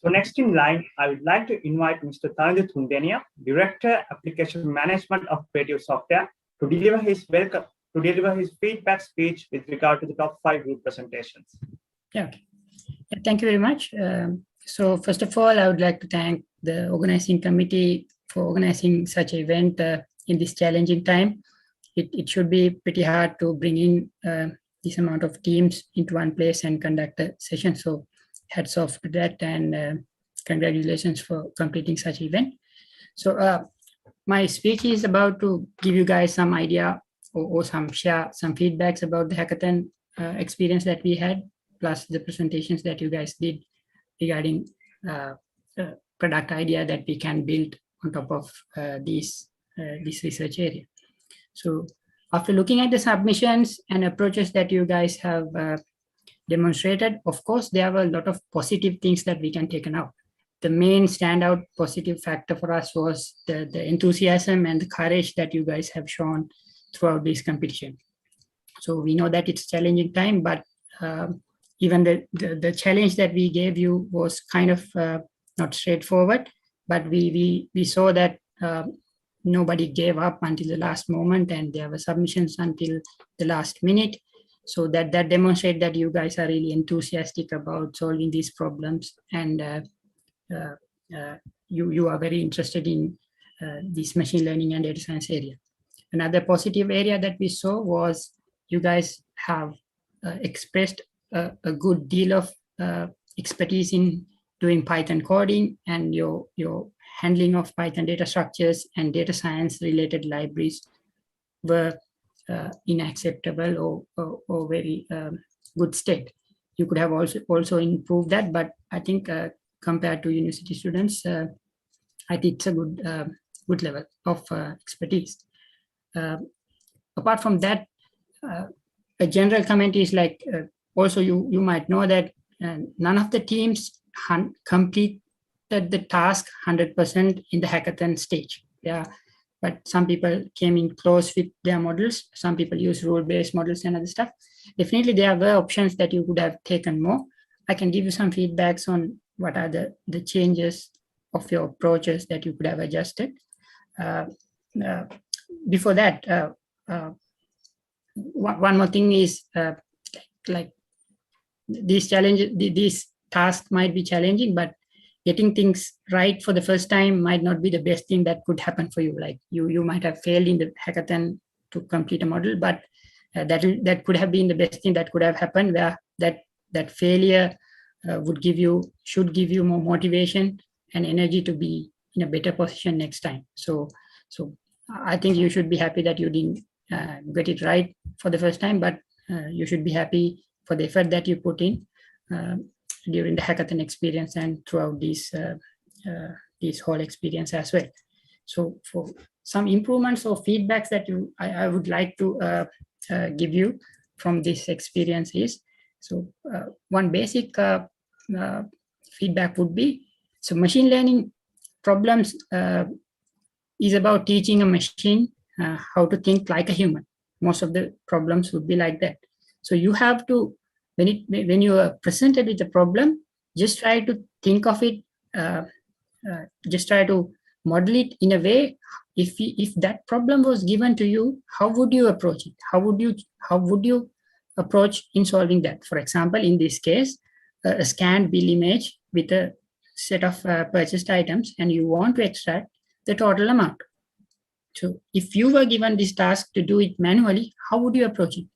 So next in line, I would like to invite Mr. Tanju Thundenia, Director, Application Management of Creative Software, to deliver his feedback speech with regard to the top 5 group presentations. Yeah, thank you very much. So first of all, I would like to thank the organizing committee for organizing such an event in this challenging time. It should be pretty hard to bring in this amount of teams into one place and conduct a session. So hats off to that, and congratulations for completing such an event. So my speech is about to give you guys some idea or share some feedbacks about the hackathon experience that we had, plus the presentations that you guys did regarding product idea that we can build on top of this research area. So after looking at the submissions and approaches that you guys have demonstrated, of course, there were a lot of positive things that we can take out. The main standout positive factor for us was the enthusiasm and the courage that you guys have shown throughout this competition. So we know that it's a challenging time, but even the challenge that we gave you was kind of not straightforward, but we saw that nobody gave up until the last moment, and there were submissions until the last minute. So that demonstrates that you guys are really enthusiastic about solving these problems, and you are very interested in this machine learning and data science area. Another positive area that we saw was you guys have expressed a good deal of expertise in doing Python coding, and your handling of Python data structures and data science related libraries were in acceptable or very good state. You could have also improved that, but I think compared to university students, I think it's a good level of expertise. Apart from that, a general comment is like, also you might know that none of the teams completed the task 100% in the hackathon stage. Yeah, but some people came in close with their models. Some people use rule-based models and other stuff. Definitely there were options that you could have taken more. I can give you some feedbacks on what are the changes of your approaches that you could have adjusted. Before that, one more thing is like these challenges, these tasks might be challenging, but getting things right for the first time might not be the best thing that could happen for you. Like you might have failed in the hackathon to complete a model, but that could have been the best thing that could have happened, where that failure should give you more motivation and energy to be in a better position next time. So I think you should be happy that you didn't get it right for the first time, but you should be happy for the effort that you put in during the hackathon experience and throughout this whole experience as well. So for some improvements or feedbacks that I would like to give you from this experience is, so one basic feedback would be, so machine learning problems is about teaching a machine how to think like a human. Most of the problems would be like that. So you have to, when you are presented with a problem, just try to think of it, just try to model it in a way, if that problem was given to you, how would you approach it? How would you approach in solving that? For example, in this case, a scanned bill image with a set of purchased items, and you want to extract the total amount. So if you were given this task to do it manually, how would you approach it?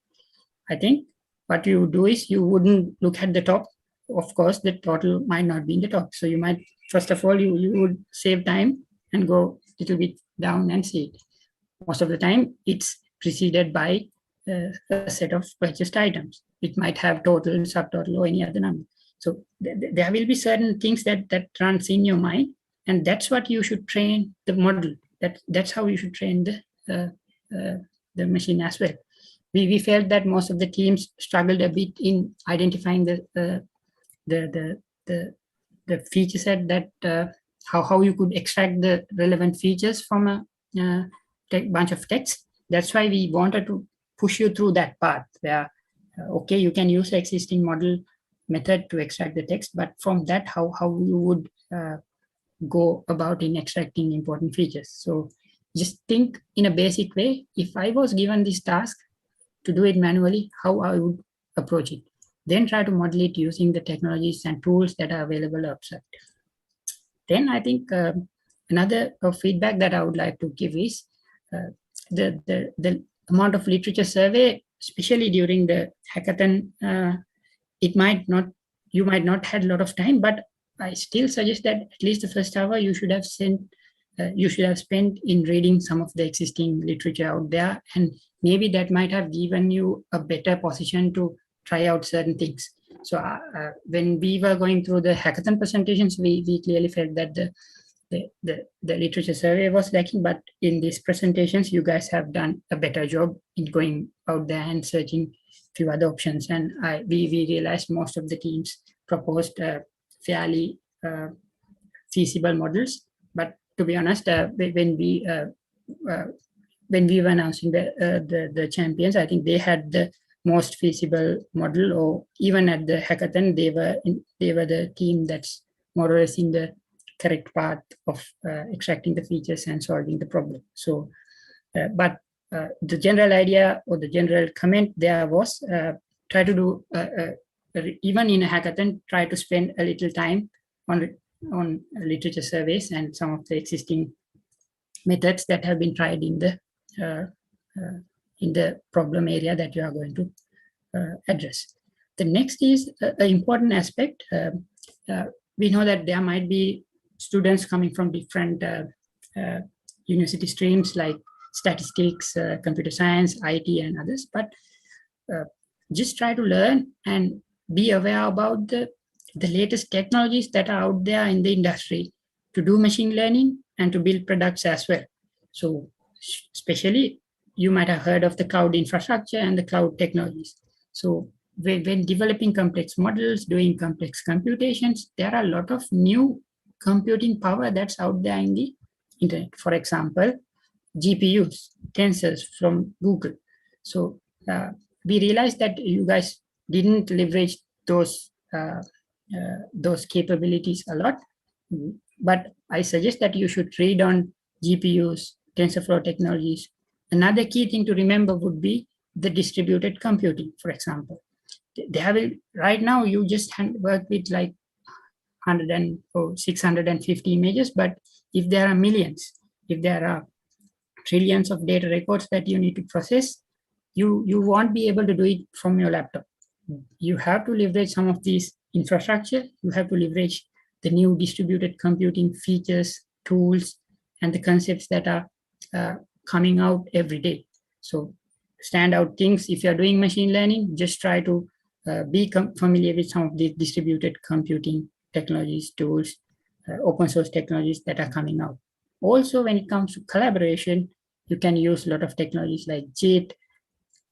I think what you would do is you wouldn't look at the top. Of course, the total might not be in the top. So you might, first of all, you would save time and go a little bit down and see it. Most of the time, it's preceded by a set of purchased items. It might have total, subtotal, or any other number. So there will be certain things that runs in your mind, and that's what you should train the model. That's how you should train the machine as well. We felt that most of the teams struggled a bit in identifying the feature set, that how you could extract the relevant features from a bunch of text. That's why we wanted to push you through that path where, okay, you can use the existing model method to extract the text, but from that, how you would go about in extracting important features. So just think in a basic way, if I was given this task to do it manually, how I would approach it. Then try to model it using the technologies and tools that are available outside. Then I think another feedback that I would like to give is the amount of literature survey, especially during the hackathon. You might not had a lot of time, but I still suggest that at least the first hour you should have spent in reading some of the existing literature out there, and maybe that might have given you a better position to try out certain things. So when we were going through the hackathon presentations, we clearly felt that the literature survey was lacking, but in these presentations, you guys have done a better job in going out there and searching a few other options. And we realized most of the teams proposed fairly feasible models. But to be honest, when we were announcing the champions, I think they had the most feasible model, or even at the hackathon, they were the team that's more or less in the correct path of extracting the features and solving the problem. So, but the general idea or the general comment there was try to do, even in a hackathon, try to spend a little time on literature surveys and some of the existing methods that have been tried in the problem area that you are going to address. The next is an important aspect. We know that there might be students coming from different university streams like statistics, computer science, IT, and others, but just try to learn and be aware about the latest technologies that are out there in the industry to do machine learning and to build products as well. So especially, you might have heard of the cloud infrastructure and the cloud technologies. So when developing complex models, doing complex computations, there are a lot of new computing power that's out there in the internet. For example, GPUs, tensors from Google. So we realized that you guys didn't leverage those capabilities a lot, but I suggest that you should read on GPUs, TensorFlow technologies. Another key thing to remember would be the distributed computing, for example. Right now, you just work with like 100 or 650 images, but if there are millions, if there are trillions of data records that you need to process, you won't be able to do it from your laptop. You have to leverage some of these infrastructure. You have to leverage the new distributed computing features, tools, and the concepts that are coming out every day. So standout things, if you're doing machine learning, just try to be familiar with some of the distributed computing technologies, tools, open source technologies that are coming out. Also, when it comes to collaboration, you can use a lot of technologies like JIT,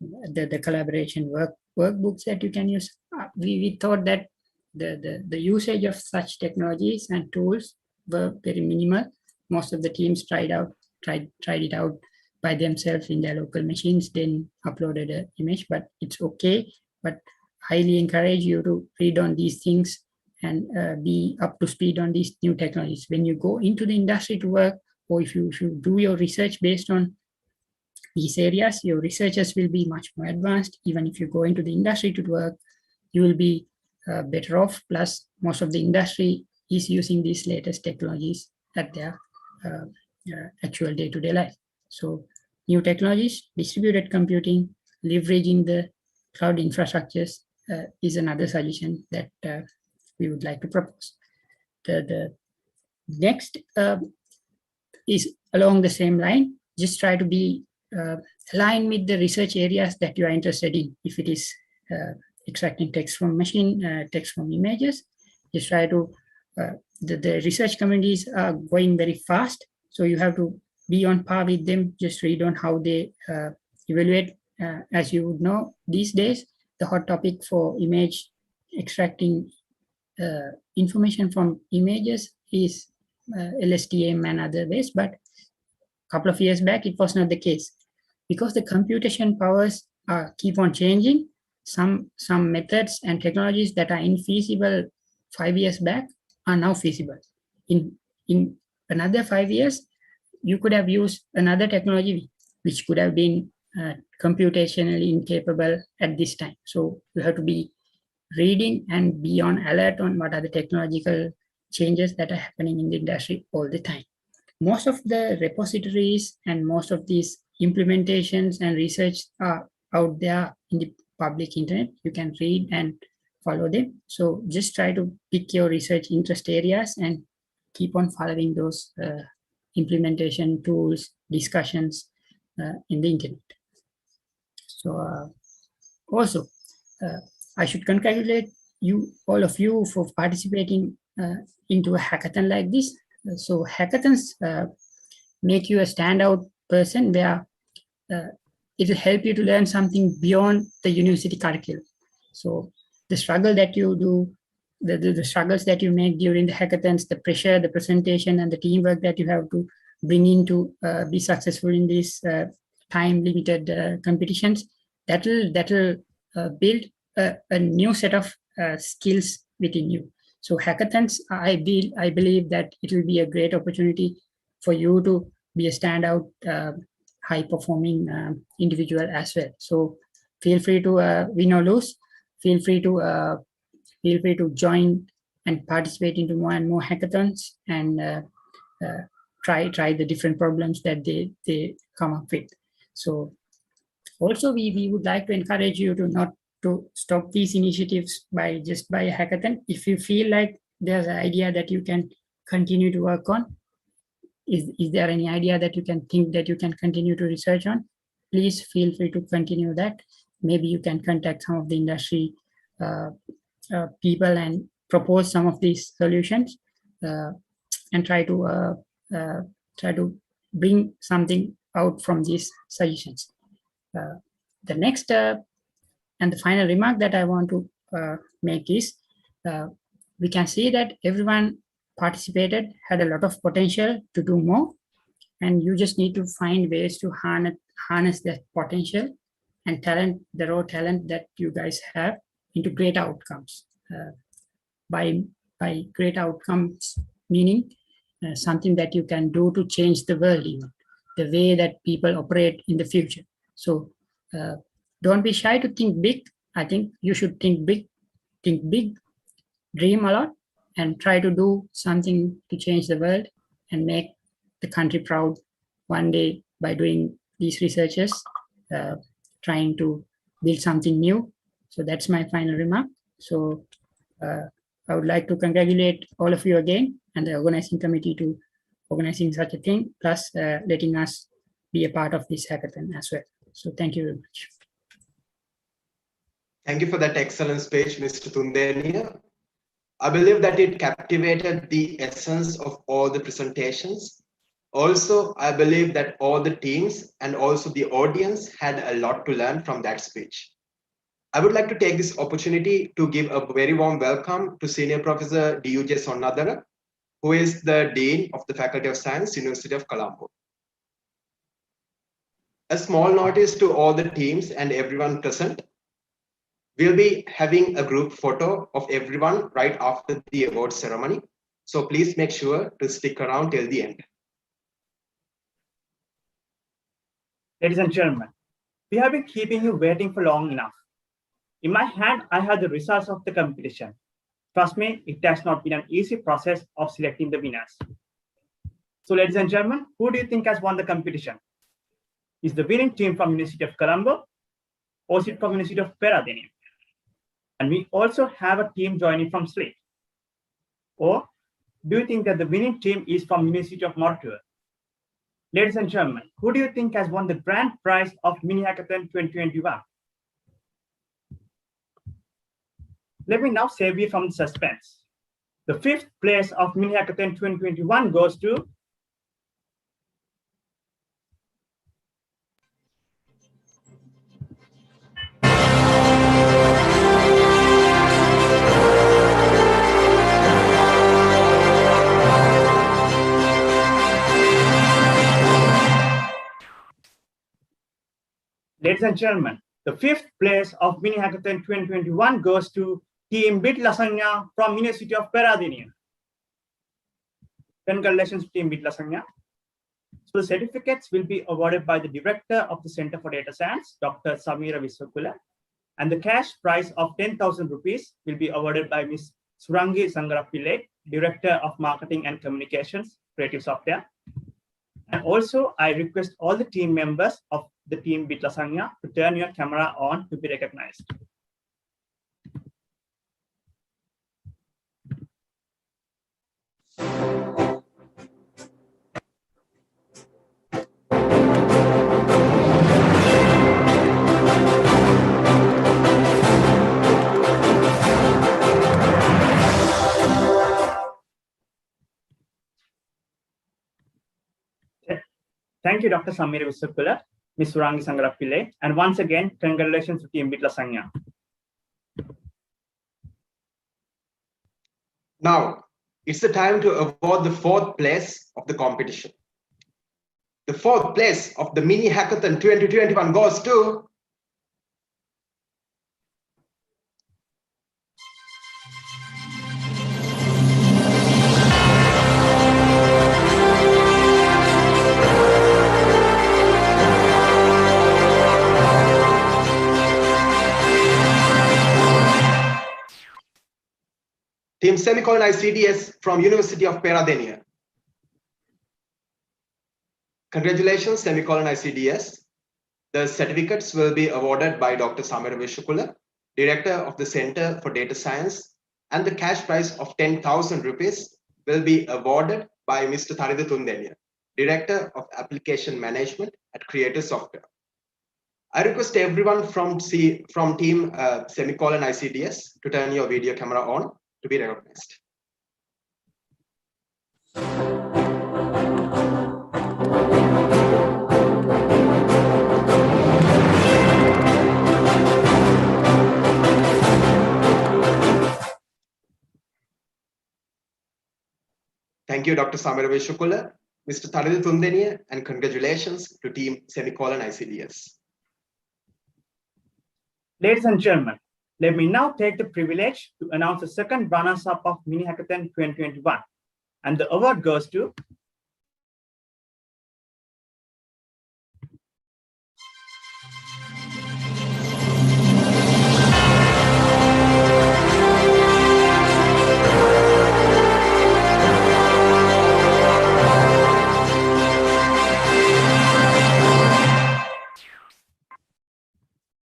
the collaboration workbooks that you can use. We thought that the usage of such technologies and tools were very minimal. Most of the teams tried it out by themselves in their local machines, then uploaded an image, but it's okay. But highly encourage you to read on these things and be up to speed on these new technologies. When you go into the industry to work, or if you do your research based on these areas, your researchers will be much more advanced. Even if you go into the industry to work, you will be better off. Plus, most of the industry is using these latest technologies at their actual day-to-day life. So new technologies, distributed computing, leveraging the cloud infrastructures is another suggestion that we would like to propose. The next is along the same line. Just try to be aligned with the research areas that you are interested in. If it is extracting text from machine, text from images, just try to, the research communities are going very fast. So you have to be on par with them. Just read on how they evaluate. As you would know, these days, the hot topic for image extracting information from images is LSTM and other ways, but a couple of years back, it was not the case. Because the computation powers keep on changing, some methods and technologies that are infeasible 5 years back are now feasible. In another 5 years, you could have used another technology which could have been computationally incapable at this time. So you have to be reading and be on alert on what are the technological changes that are happening in the industry all the time. Most of the repositories and most of these implementations and research are out there in the public internet. You can read and follow them. So just try to pick your research interest areas and keep on following those implementation tools, discussions in the internet. So also, I should congratulate you, all of you, for participating into a hackathon like this. So hackathons make you a standout person where it will help you to learn something beyond the university curriculum. So the struggle that you do, the struggles that you make during the hackathons, the pressure, the presentation, and the teamwork that you have to bring in to be successful in these time-limited competitions, that will build a new set of skills within you. So hackathons, I believe that it will be a great opportunity for you to be a standout, high-performing individual as well. So feel free to win or lose. Feel free to join and participate into more and more hackathons and try the different problems that they come up with. So also we would like to encourage you to not to stop these initiatives by a hackathon. If you feel like there's an idea that you can continue to work on, is there any idea that you can think that you can continue to research on, please feel free to continue that. Maybe you can contact some of the industry people and propose some of these solutions and try to bring something out from these suggestions. The next and the final remark that I want to make is we can see that everyone participated, had a lot of potential to do more, and you just need to find ways to harness that potential and talent, the raw talent that you guys have, into great outcomes. By great outcomes, meaning something that you can do to change the world, even the way that people operate in the future. So don't be shy to think big. I think you should think big, dream a lot, and try to do something to change the world and make the country proud one day by doing these researches, trying to build something new. So that's my final remark. So I would like to congratulate all of you again and the organizing committee to organizing such a thing, plus letting us be a part of this hackathon as well. So thank you very much. Thank you for that excellent speech, Mr. Thundenia. I believe that it captivated the essence of all the presentations. Also, I believe that all the teams and also the audience had a lot to learn from that speech. I would like to take this opportunity to give a very warm welcome to Senior Professor D.U.J. Sonnadara, who is the Dean of the Faculty of Science, University of Colombo. A small notice to all the teams and everyone present. We'll be having a group photo of everyone right after the award ceremony. So please make sure to stick around till the end. Ladies and gentlemen, we have been keeping you waiting for long enough. In my hand, I have the results of the competition. Trust me, it has not been an easy process of selecting the winners. So ladies and gentlemen, who do you think has won the competition? Is the winning team from University of Colombo or is it from University of Peradeniya? And we also have a team joining from Slate. Or do you think that the winning team is from University of Mortua? Ladies and gentlemen, who do you think has won the grand prize of mini-Hackathon 2021? Let me now save you from suspense. The fifth place of mini-Hackathon 2021 goes to Ladies and gentlemen, The 5th place of mini-Hackathon 2021 goes to Team Bit Lasagna from University of Peradeniya. Congratulations, Team Bit Lasagna. So the certificates will be awarded by the Director of the Center for Data Science, Dr. Samira Viswakula, and the cash prize of 10,000 rupees will be awarded by Ms. Surangi Sangarapillai, Director of Marketing and Communications, Creative Software. And also, I request all the team members of the Team Bit Lasagna to turn your camera on to be recognized. Thank you, Dr. Samira Viswakula, Ms. Surangi Sangarapillai, and once again, congratulations to Team Bit Lasagna. Now, it's the time to award the 4th place of the competition. The 4th place of the mini-Hackathon 2021 goes to Team ICDS from University of Peradeniya. Congratulations, ICDS. The certificates will be awarded by Dr. Samira Viswakula, Director of the Center for Data Science, and the cash prize of 10,000 rupees will be awarded by Mr. Tharindu Thundeniya, Director of Application Management at Creative Software. I request everyone from Team ICDS to turn your video camera on to be recognized. Thank you, Dr. Samira Viswakula, Mr. Tharindu Thundeniya, and congratulations to Team ICDS. Ladies and gentlemen, let me now take the privilege to announce the second runners-up of mini-Hackathon 2021. And the award goes to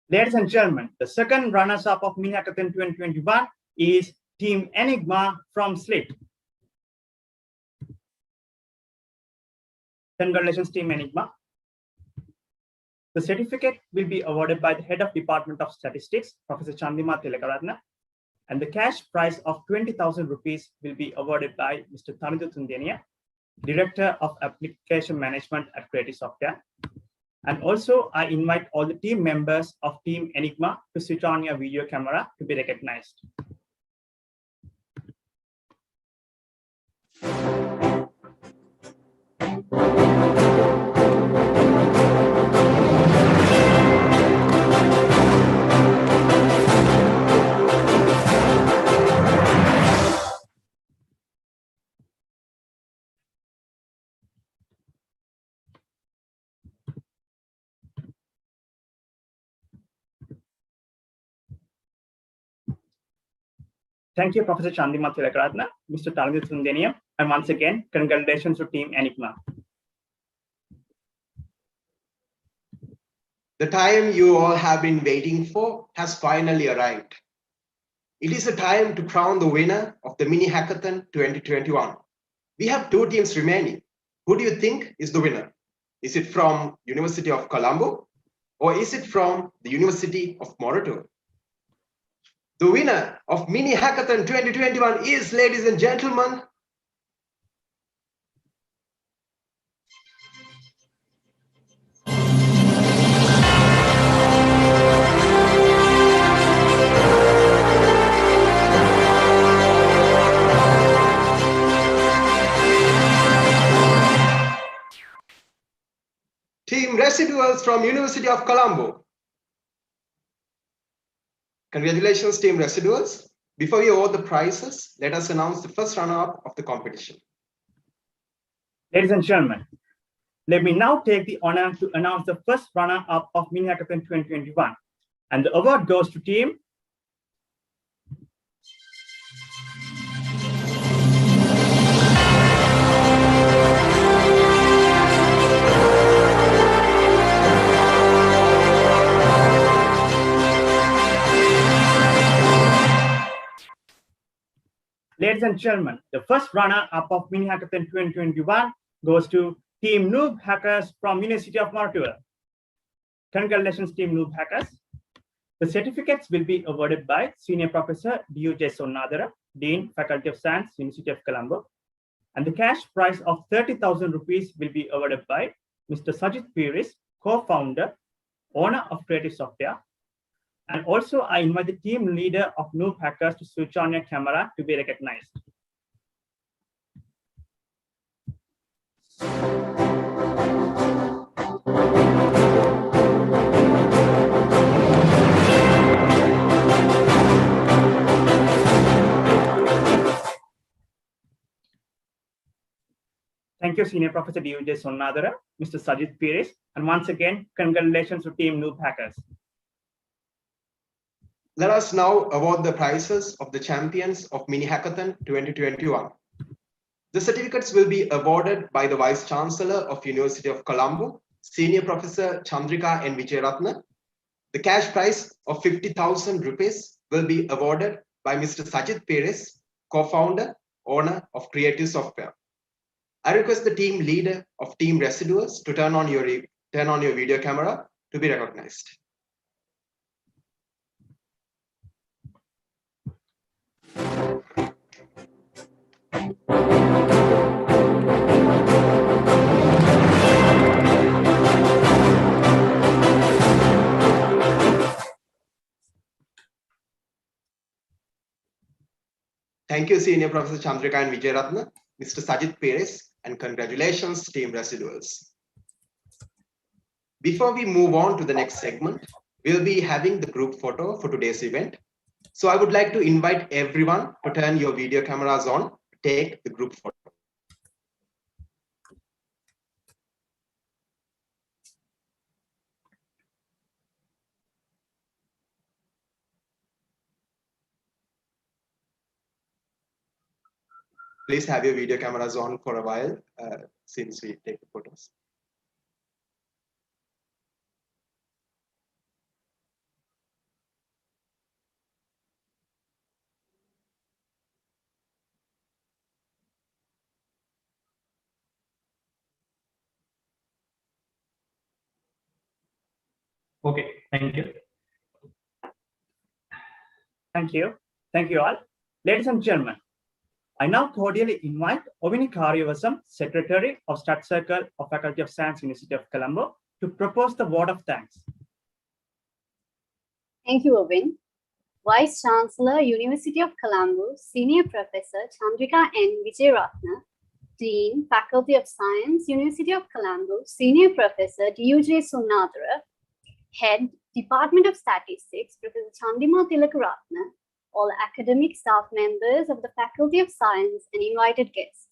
Ladies and gentlemen, the second runners-up of mini-Hackathon 2021 is Team Enigma from SLIT. Congratulations, Team Enigma. The certificate will be awarded by the Head of Department of Statistics, Professor Chandima Tilakaratna, and the cash prize of 20,000 rupees will be awarded by Mr. Tharindu Thundeniya, Director of Application Management at Creative Software. And also, I invite all the team members of Team Enigma to switch on your video camera to be recognized. Thank you, Professor Chandima Tilakaratna, Mr. Tharindu Thundeniya, and once again, congratulations to Team Enigma. The time you all have been waiting for has finally arrived. It is the time to crown the winner of the mini-Hackathon 2021. We have 2 teams remaining. Who do you think is the winner? Is it from University of Colombo or is it from the University of Moratuwa? The winner of mini-Hackathon 2021 is, ladies and gentlemen, Team Residuals from University of Colombo. Congratulations, Team Residuals. Before we award the prizes, let us announce the first runner-up of the competition. Ladies and gentlemen, let me now take the honor to announce the first runner-up of mini-Hackathon 2021. And the award goes to team Ladies and gentlemen, the first runner-up of mini-Hackathon 2021 goes to Team Noob Hackers from University of Martua. Congratulations, Team Noob Hackers. The certificates will be awarded by Senior Professor D.U.J. Dean, Faculty of Science, University of Colombo. And the cash prize of 30,000 rupees will be awarded by Mr. Sajid Piris, co-founder, owner of Creative Software. And also, I invite the team leader of Noob Hackers to switch on your camera to be recognized. Thank you, Senior Professor D.U.J. Sonnadara, Mr. Sajid Piris, and once again, congratulations to Team Noob Hackers. Let us now award the prizes of the champions of mini-Hackathon 2021. The certificates will be awarded by the Vice Chancellor of University of Colombo, Senior Professor Chandrika N. Vijayaratna. The cash prize of 50,000 rupees will be awarded by Mr. Sajid Piris, co-founder, owner of Creative Software. I request the team leader of Team Residuals to turn on your video camera to be recognized. Thank you, Senior Professor Chandrika and Vijayaratna, Mr. Sajid Piris, and congratulations, Team Residuals. Before we move on to the next segment, we'll be having the group photo for today's event. So I would like to invite everyone to turn your video cameras on to take the group photo. Please have your video cameras on for a while since we take the photos. Okay, thank you. Thank you. Thank you all. Ladies and gentlemen, I now cordially invite Ovini Karyavasam, Secretary of Stud Circle of Faculty of Science, University of Colombo, to propose the vote of thanks. Thank you, Ovin. Vice Chancellor, University of Colombo, Senior Professor Chandrika N. Vijayaratna, Dean, Faculty of Science, University of Colombo, Senior Professor D.U.J. Sonnadara, Head, Department of Statistics, Professor Chandima Tilakaratna, all academic staff members of the Faculty of Science and invited guests.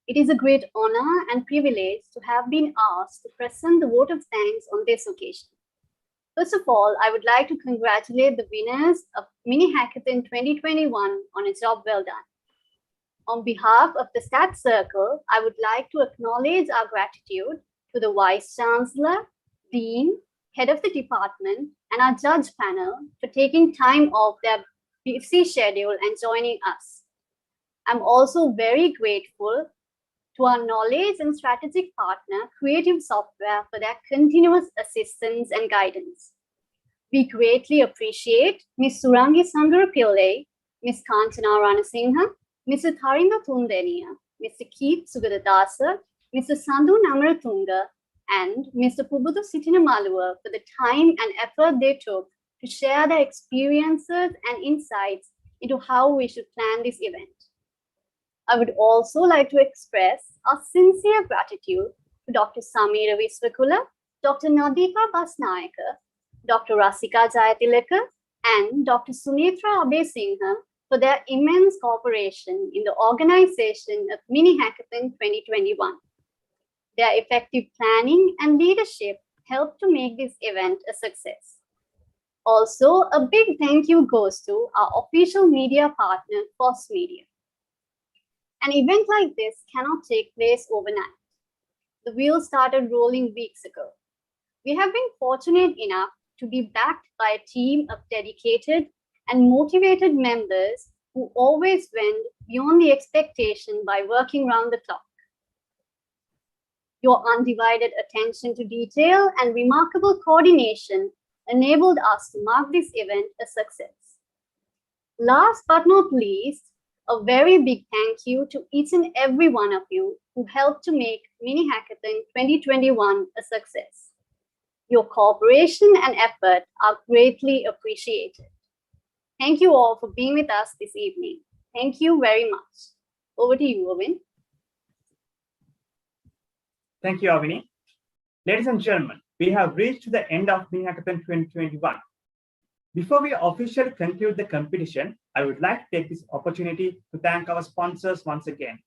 It is a great honor and privilege to have been asked to present the vote of thanks on this occasion. First of all, I would like to congratulate the winners of mini-Hackathon 2021 on a job well done. On behalf of the Stat Circle, I would like to acknowledge our gratitude to the Vice Chancellor, Dean, Head of the Department, and our judge panel for taking time off their busy schedule and joining us. I'm also very grateful to our knowledge and strategic partner, Creative Software, for their continuous assistance and guidance. We greatly appreciate Ms. Surangi Sundarapillai, Ms. Kanchana Ranasinghe, Mr. Tharinda Thundeniya, Mr. Keith Sugadadasa, Mr. Sandhu Namaratunga, and Mr. Pubudu Sitinamaluwa for the time and effort they took to share their experiences and insights into how we should plan this event. I would also like to express our sincere gratitude to Dr. Samira Viswakula, Dr. Nadika Basnayaka, Dr. Rasika Jayatilaka, and Dr. Sunitra Abesingha for their immense cooperation in the organization of mini-Hackathon 2021. Their effective planning and leadership helped to make this event a success. Also, a big thank you goes to our official media partner, Foss Media. An event like this cannot take place overnight. The wheels started rolling weeks ago. We have been fortunate enough to be backed by a team of dedicated and motivated members who always went beyond the expectation by working round the clock. Your undivided attention to detail and remarkable coordination enabled us to mark this event a success. Last but not least, a very big thank you to each and every one of you who helped to make mini-Hackathon 2021 a success. Your cooperation and effort are greatly appreciated. Thank you all for being with us this evening. Thank you very much. Over to you, Owen. Thank you, Avini. Ladies and gentlemen, we have reached the end of mini-Hackathon 2021. Before we officially conclude the competition, I would like to take this opportunity to thank our sponsors once again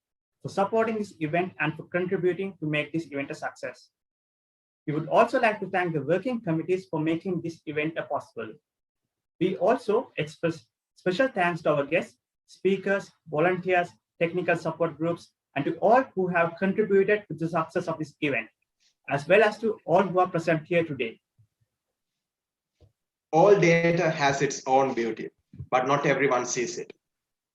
for supporting this event and for contributing to make this event a success. We would also like to thank the working committees for making this event possible. We also express special thanks to our guests, speakers, volunteers, technical support groups, and to all who have contributed to the success of this event, as well as to all who are present here today. All data has its own beauty, but not everyone sees it.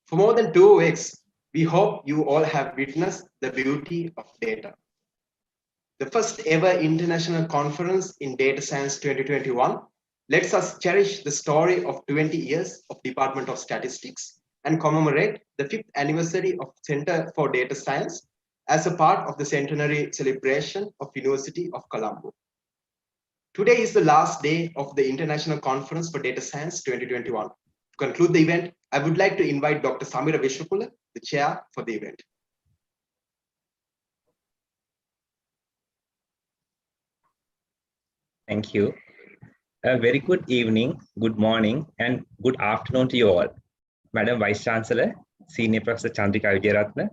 For more than 2 weeks, we hope you all have witnessed the beauty of data. The first ever international conference in Data Science 2021 lets us cherish the story of 20 years of Department of Statistics and commemorate the 5th anniversary of Center for Data Science as a part of the centenary celebration of University of Colombo. Today is the last day of the International Conference for Data Science 2021. To conclude the event, I would like to invite Dr. Samira Vishwapula, the chair for the event. Thank you. A very good evening, good morning, and good afternoon to you all. Madam Vice Chancellor, Senior Professor Chandrika Vijayarathne,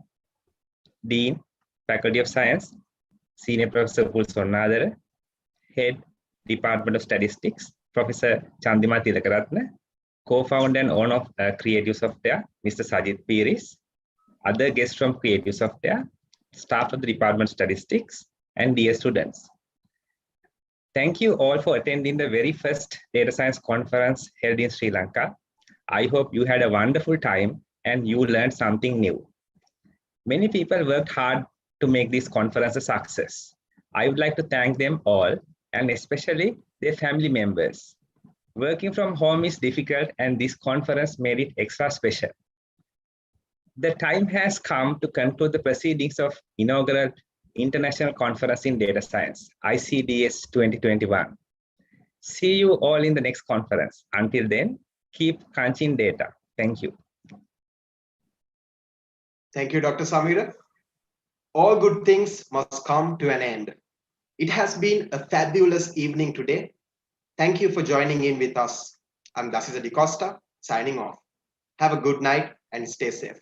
Dean, Faculty of Science, Senior Professor Pul Sonnadara, Head, Department of Statistics, Professor Chandima Tilakaratne, Co-founder and owner of Creative Software, Mr. Sajid Piris, other guests from Creative Software, staff of the Department of Statistics, and dear students. Thank you all for attending the very first data science conference held in Sri Lanka. I hope you had a wonderful time and you learned something new. Many people worked hard to make this conference a success. I would like to thank them all, and especially their family members. Working from home is difficult, and this conference made it extra special. The time has come to conclude the proceedings of inaugural International Conference in Data Science, ICDS 2021. See you all in the next conference. Until then, keep crunching data. Thank you. Thank you, Dr. Samira. All good things must come to an end. It has been a fabulous evening today. Thank you for joining in with us. I'm Dasisa Di Costa, signing off. Have a good night and stay safe.